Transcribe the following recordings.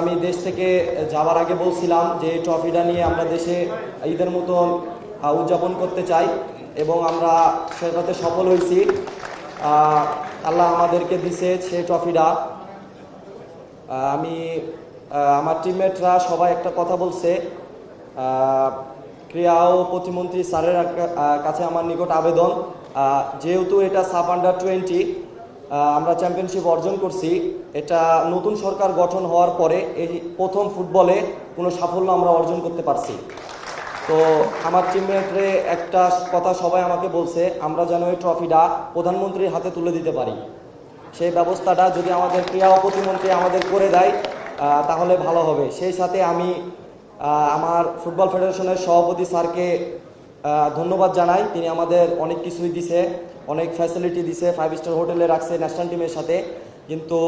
আমি দেশ থেকে যাওয়ার আগে বলছিলাম যে ট্রফিটা নিয়ে আমরা দেশে ঈদের মতন উদযাপন করতে চাই এবং আমরা সেটাতে সফল হয়েছি। আল্লাহ আমাদেরকে দিছে সেই ট্রফিটা। আমি আমার টিমমেটরা সবাই একটা কথা বলছে, ক্রীড়া ও প্রতিমন্ত্রী স্যারের কাছে আমার নিকট আবেদন, যেহেতু এটা সাব-20 আমরা চ্যাম্পিয়নশিপ অর্জন করছি, এটা নতুন সরকার গঠন হওয়ার পরে এই প্রথম ফুটবলে কোনো সাফল্য আমরা অর্জন করতে পারছি। তো আমার টিমমেটরে একটা কথা সবাই আমাকে বলছে, আমরা যেন এই ট্রফিটা প্রধানমন্ত্রীর হাতে তুলে দিতে পারি। সেই ব্যবস্থাটা যদি আমাদের ক্রীড়া ও প্রতিমন্ত্রী আমাদের করে দেয় তাহলে ভালো হবে। সেই সাথে আমি আমার ফুটবল ফেডারেশনের সভাপতি স্যারকে ধন্যবাদ জানাই। তিনি আমাদের অনেক কিছুই দিছে, অনেক ফ্যাসিলিটি দিছে, 5 স্টার হোটেলে রাখছে ন্যাশনাল টিমের সাথে। কিন্তু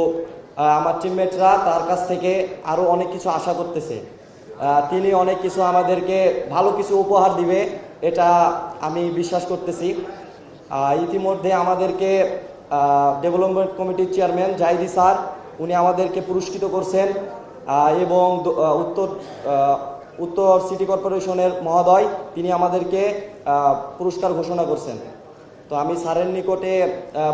আমার টিমমেটরা তার কাছ থেকে আরও অনেক কিছু আশা করতেছে। তিনি অনেক কিছু আমাদেরকে ভালো কিছু উপহার দিবে, এটা আমি বিশ্বাস করতেছি। ইতিমধ্যে আমাদেরকে ডেভেলপমেন্ট কমিটির চেয়ারম্যান জাহিদি স্যার উনি আমাদেরকে পুরস্কৃত করছেন এবং উত্তর সিটি কর্পোরেশনের মহোদয় তিনি আমাদেরকে পুরস্কার ঘোষণা করছেন। তো আমি স্যারের নিকটে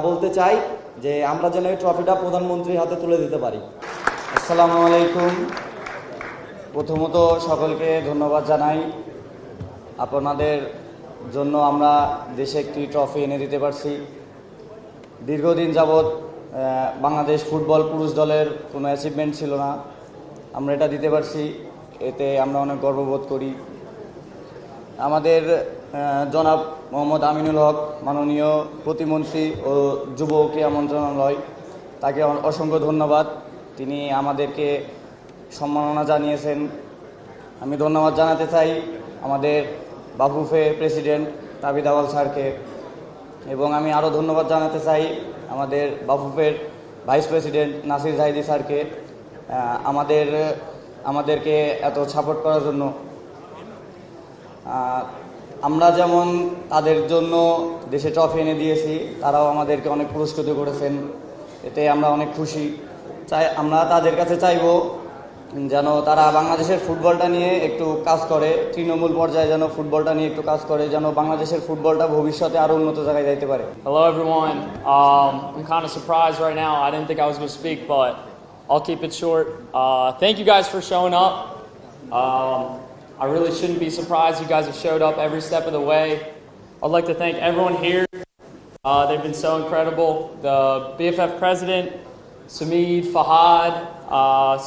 বলতে চাই যে আমরা যেন এই ট্রফিটা প্রধানমন্ত্রীর হাতে তুলে দিতে পারি। আসসালামু আলাইকুম। প্রথমত সকলকে ধন্যবাদ জানাই। আপনাদের জন্য আমরা দেশে একটি ট্রফি এনে দিতে পারছি। দীর্ঘদিন যাবৎ বাংলাদেশ ফুটবল পুরুষ দলের কোনো অ্যাচিভমেন্ট ছিল না, আমরা এটা দিতে পারছি, এতে আমরা অনেক গর্ববোধ করি। আমাদের জনাব মোহাম্মদ আমিনুল হক মাননীয় প্রতিমন্ত্রী ও যুব ক্রীড়া মন্ত্রণালয়, তাকে অসংখ্য ধন্যবাদ। তিনি আমাদেরকে সম্মাননা জানিয়েছেন। আমি ধন্যবাদ জানাতে চাই আমাদের বাফুফে প্রেসিডেন্ট তাবিদ আওয়াল স্যারকে, এবং আমি আরও ধন্যবাদ জানাতে চাই আমাদের বাফুফের ভাইস প্রেসিডেন্ট নাসির জাহিদি স্যারকে আমাদেরকে এত সাপোর্ট করার জন্য। আমরা যেমন তাদের জন্য দেশে ট্রফি এনে দিয়েছি, তারাও আমাদেরকে অনেক পুরস্কৃত করেছেন, এতে আমরা অনেক খুশি। আমরা তাদের কাছে চাইব যেন তারা বাংলাদেশের ফুটবলটা নিয়ে একটু কাজ করে, তৃণমূল পর্যায়ে যেন ফুটবলটা নিয়ে একটু কাজ করে, যেন বাংলাদেশের ফুটবলটা ভবিষ্যতে আরও উন্নত জায়গায় যাইতে পারে। Hello everyone. I'm kind of surprised right now. I didn't think I was going to speak, but I'll keep it short. Thank you guys for showing up. I really shouldn't be surprised. You guys have showed up every step of the way. I'd like to thank everyone here. They've been so incredible. The BFF president, Samid, Fahad,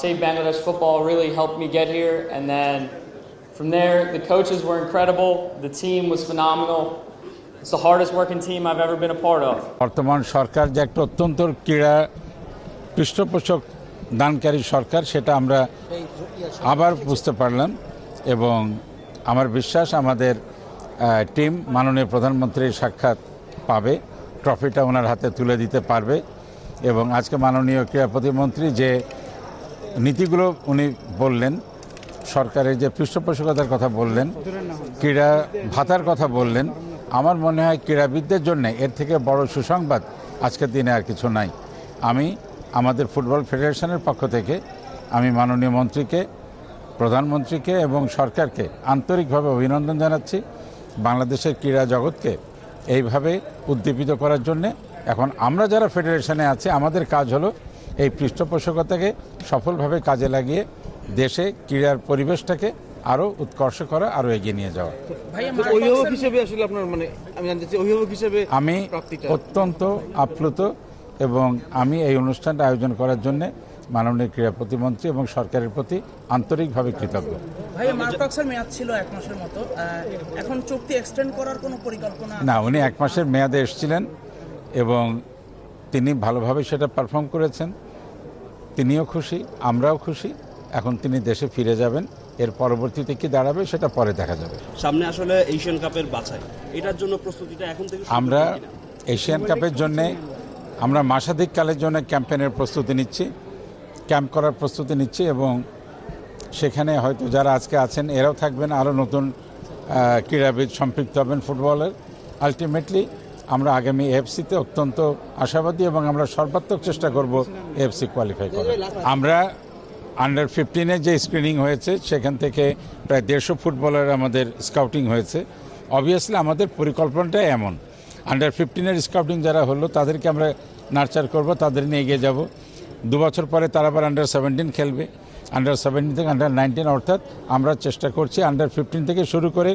Save Bangladesh Football really helped me get here. And then from there, the coaches were incredible. The team was phenomenal. It's the hardest working team I've ever been a part of. বর্তমান সরকার যে একটা অত্যন্ত ক্রীড়া পৃষ্ঠপোষক দানকারী সরকার, সেটা আমরা আবার বুঝতে পারলাম, এবং আমার বিশ্বাস আমাদের টিম মাননীয় প্রধানমন্ত্রীর সাক্ষাৎ পাবে, ট্রফিটা ওনার হাতে তুলে দিতে পারবে। এবং আজকে মাননীয় ক্রীড়া প্রতিমন্ত্রী যে নীতিগুলো উনি বললেন, সরকারের যে পৃষ্ঠপোষকতার কথা বললেন, ক্রীড়া ভাতার কথা বললেন, আমার মনে হয় ক্রীড়াবিদদের জন্য এর থেকে বড় সুসংবাদ আজকের দিনে আর কিছু নাই। আমি আমাদের ফুটবল ফেডারেশনের পক্ষ থেকে আমি মাননীয় মন্ত্রীকে, প্রধানমন্ত্রীকে এবং সরকারকে আন্তরিকভাবে অভিনন্দন জানাচ্ছি বাংলাদেশের ক্রীড়া জগৎকে এইভাবে উদ্দীপিত করার জন্যে। এখন আমরা যারা ফেডারেশনে আছি, আমাদের কাজ হলো এই পৃষ্ঠপোষকতাকে সফলভাবে কাজে লাগিয়ে দেশে ক্রীড়ার পরিবেশটাকে আরও উৎকর্ষ করা, আরও এগিয়ে নিয়ে যাওয়া। আমি অত্যন্ত আপ্লুত এবং আমি এই অনুষ্ঠানটা আয়োজন করার জন্য মাননীয় ক্রীড়া প্রতিমন্ত্রী এবং সরকারের প্রতি আন্তরিকভাবে কৃতজ্ঞ। ভাই, মার্কসের মেয়াদ ছিল 1 মাসের মতো, এখন চুক্তি এক্সটেন্ড করার কোনো পরিকল্পনা? না, উনি 1 মাসের মেয়াদে এসেছিলেন এবং তিনি ভালোভাবে সেটা পারফর্ম করেছেন। তিনিও খুশি, আমরাও খুশি। এখন তিনি দেশে ফিরে যাবেন, এর পরবর্তীতে কি দাঁড়াবে সেটা পরে দেখা যাবে। সামনে আসলে এশিয়ান কাপের বাছাই, এটার জন্য প্রস্তুতিটা এখন থেকে আমরা এশিয়ান কাপের জন্য আমরা মাসাধিক কালের জন্য ক্যাম্পেইনের প্রস্তুতি নিচ্ছি, ক্যাম্প করার প্রস্তুতি নিচ্ছি, এবং সেখানে হয়তো যারা আজকে আছেন এরাও থাকবেন, আরও নতুন ক্রীড়াবিদ সম্পৃক্ত হবেন ফুটবলের। আলটিমেটলি আমরা আগামী এএফসিতে অত্যন্ত আশাবাদী এবং আমরা সর্বাত্মক চেষ্টা করব এএফসি কোয়ালিফাই করার। আমরা আন্ডার 15-এর যে স্ক্রিনিং হয়েছে সেখান থেকে প্রায় 150 ফুটবলার আমাদের স্কাউটিং হয়েছে। অবভিয়াসলি আমাদের পরিকল্পনাটা এমন, আন্ডার 15-এর স্কাউটিং যারা হলো তাদেরকে আমরা নার্চার করব, তাদের নিয়ে এগিয়ে যাব। 2 বছর পরে তারা আবার আন্ডার 17 খেলবে, আন্ডার 17 থেকে আন্ডার 19, অর্থাৎ আমরা চেষ্টা করছি আন্ডার 15 থেকে শুরু করে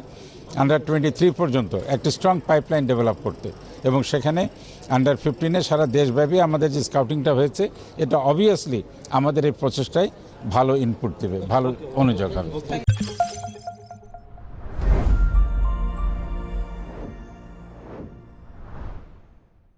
আন্ডার 23 পর্যন্ত একটা স্ট্রং পাইপলাইন ডেভেলপ করতে, এবং সেখানে আন্ডার 15-এ সারা দেশব্যাপী আমাদের যে স্কাউটিংটা হয়েছে এটা অবভিয়াসলি আমাদের এই প্রচেষ্টায় ভালো ইনপুট দেবে, ভালো অনুযোগ হবে।